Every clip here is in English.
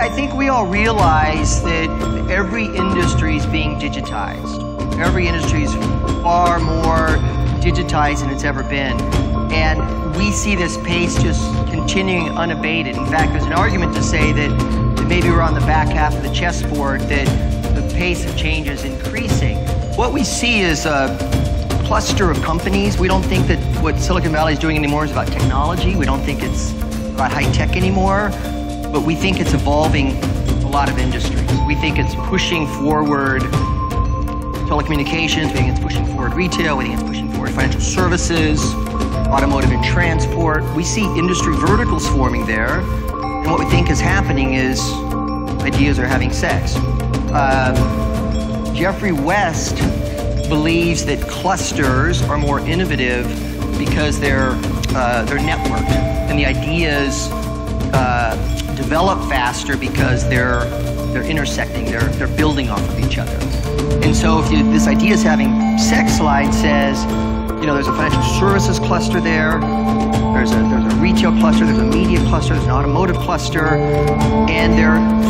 I think we all realize that every industry is being digitized. Every industry is far more digitized than it's ever been. And we see this pace just continuing unabated. In fact, there's an argument to say that maybe we're on the back half of the chessboard, that the pace of change is increasing. What we see is a cluster of companies. We don't think that what Silicon Valley is doing anymore is about technology. We don't think it's about high tech anymore, but we think it's evolving a lot of industries. We think it's pushing forward telecommunications, we think it's pushing forward retail, we think it's pushing forward financial services, automotive and transport. We see industry verticals forming there, and what we think is happening is ideas are having sex. Jeffrey West believes that clusters are more innovative because they're networked, and the ideas develop faster because they're intersecting, they're building off of each other. And so if this idea is having sex slide says, you know, there's a financial services cluster there, there's a retail cluster, there's a media cluster, there's an automotive cluster, and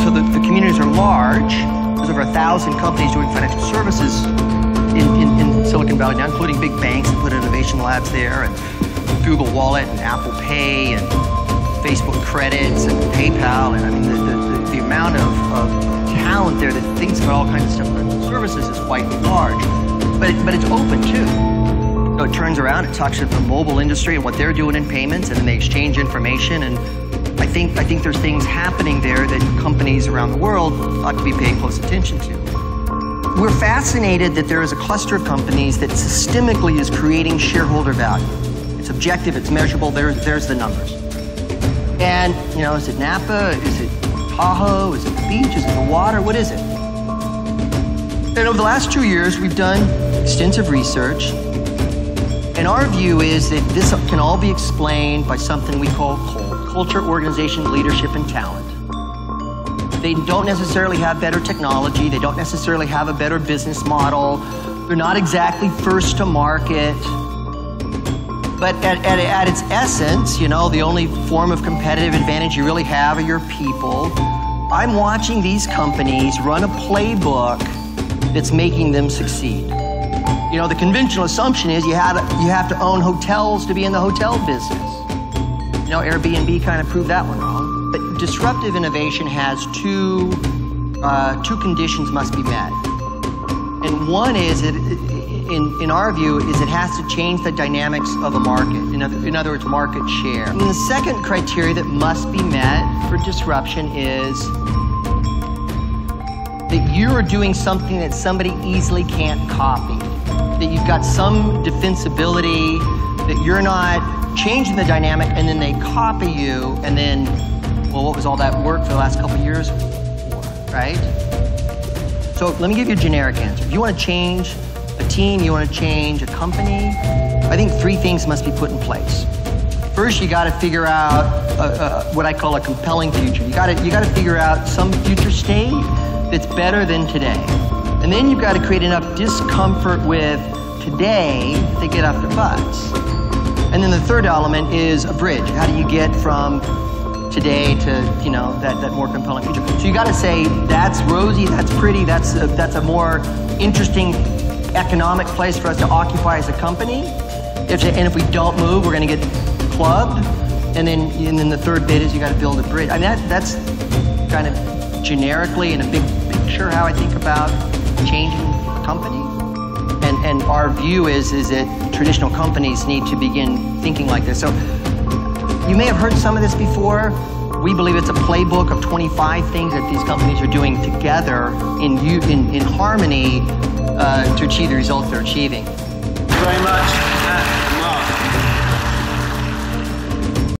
so the communities are large. There's over 1,000 companies doing financial services in Silicon Valley now, including big banks that put innovation labs there, and Google Wallet and Apple Pay and Facebook credits and PayPal, and I mean the amount of talent there that thinks about all kinds of stuff. Services is quite large, but it's open too. So it turns around, it talks to the mobile industry and what they're doing in payments, and then they exchange information. And I think there's things happening there that companies around the world ought to be paying close attention to. We're fascinated that there is a cluster of companies that systemically is creating shareholder value. It's objective, it's measurable. There's the numbers. And you know, is it Napa? Is it Tahoe? Is it the beach? Is it the water? What is it? And over the last 2 years, we've done extensive research, and our view is that this can all be explained by something we call COLT, culture, organization, leadership, and talent. They don't necessarily have better technology, they don't necessarily have a better business model, they're not exactly first to market, but at its essence, you know, the only form of competitive advantage you really have are your people. I'm watching these companies run a playbook that's making them succeed. You know, the conventional assumption is you have to own hotels to be in the hotel business. You know, Airbnb kind of proved that one wrong. But disruptive innovation has two conditions must be met. And one is, in our view, is it has to change the dynamics of a market. In other words, market share. And the second criteria that must be met for disruption is that you're doing something that somebody easily can't copy. That you've got some defensibility, that you're not changing the dynamic and then they copy you, and then, well, what was all that work for the last couple of years for, right? So let me give you a generic answer. If you want to change a team, you want to change a company, I think 3 things must be put in place. First, you got to figure out what I call a compelling future. You got to figure out some future state that's better than today. And then you've got to create enough discomfort with today to get off their butts. And then the third element is a bridge. How do you get from today to, you know, that more compelling future? So you got to say, that's rosy, that's pretty, that's a more interesting economic place for us to occupy as a company. And if we don't move, we're going to get clubbed. And then the third bit is you got to build a bridge. I mean, that's kind of generically in a big picture how I think about changing a company. And our view is that traditional companies need to begin thinking like this. So you may have heard some of this before. We believe it's a playbook of 25 things that these companies are doing together in harmony to achieve the results they're achieving. Thank you very much.